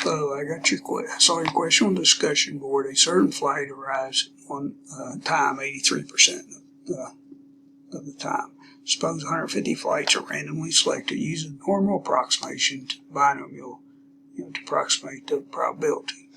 So I saw your question on the discussion board. A certain flight arrives on time 83% of the time. Suppose 150 flights are randomly selected using normal approximation to binomial, to approximate the probability.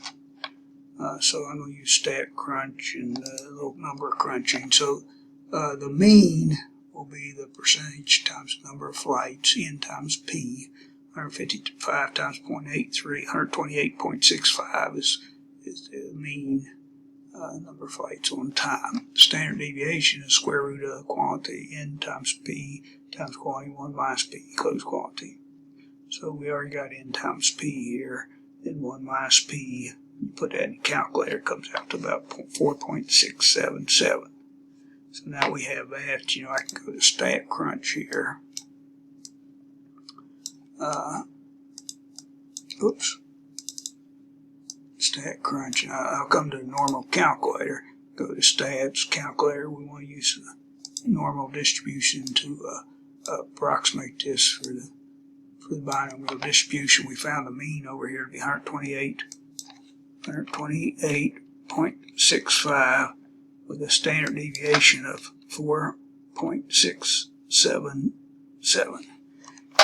So I'm going to use stat crunch and a little number crunching. So the mean will be the percentage times the number of flights, n times p. 155 times 0.83, 128.65 is the mean number of flights on time. Standard deviation is square root of the quantity n times p times quantity 1 minus p, close quantity. So we already got n times p here, then 1 minus p. You put that in the calculator, it comes out to about 4.677. So now we have that. I can go to stat crunch here. Stat crunch, and I'll come to the normal calculator. Go to stats, calculator. We want to use the normal distribution to approximate this for the binomial distribution. We found the mean over here to be 128.65 with a standard deviation of 4.677.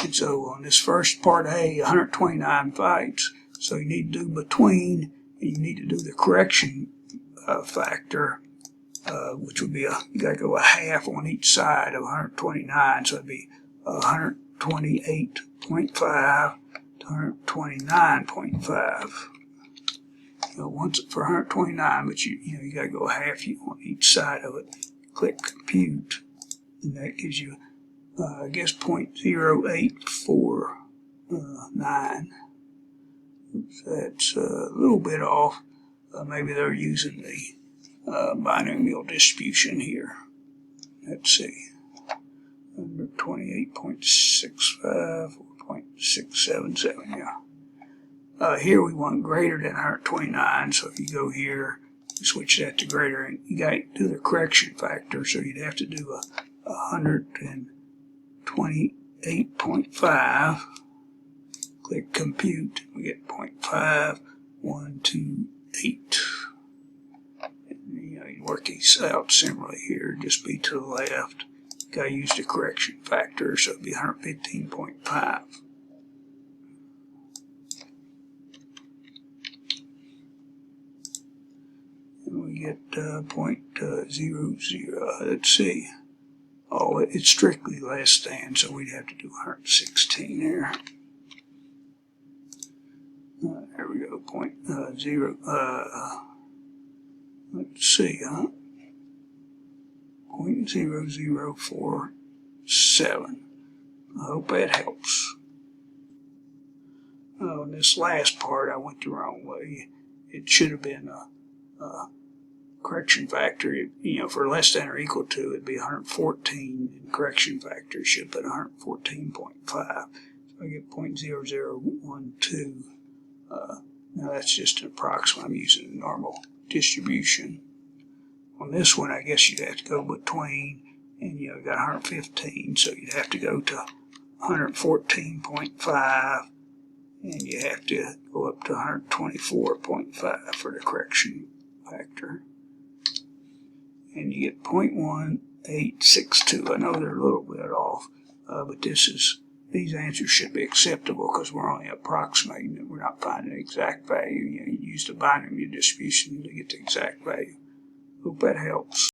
And so on this first part A, 129 flights. So you need to do between, and you need to do the correction factor, which would be you got to go a half on each side of 129. So it'd be 128.5 to 129.5. Once for 129, but you got to go a half on each side of it. Click compute, and that gives you I guess 0.0849. That's a little bit off. Maybe they're using the binomial distribution here. Let's see. 128.65 or 0.677, yeah. Here we want greater than 129, so if you go here, you switch that to greater, and you got to do the correction factor, so you'd have to do 128.5. Click compute. We get 0.5128. And, you work these out similarly here. Just be to the left. Got to use the correction factor, so it'd be 115.5. And we get 0.00. Let's see. Oh, it's strictly less than, so we'd have to do 116 there. There we go, 0.0. Let's see, 0.0047. I hope that helps. Oh, and this last part I went the wrong way. It should have been a correction factor, for less than or equal to, it'd be 114, and correction factor should put 114.5. So I get 0.0012. Now that's just an approximate. I'm using a normal distribution. On this one, I guess you'd have to go between, and you got 115, so you'd have to go to 114.5, and you have to go up to 124.5 for the correction factor. And you get 0.1862. I know they're a little bit off, but these answers should be acceptable because we're only approximating it. We're not finding the exact value. You use the binomial distribution to get the exact value. Hope that helps.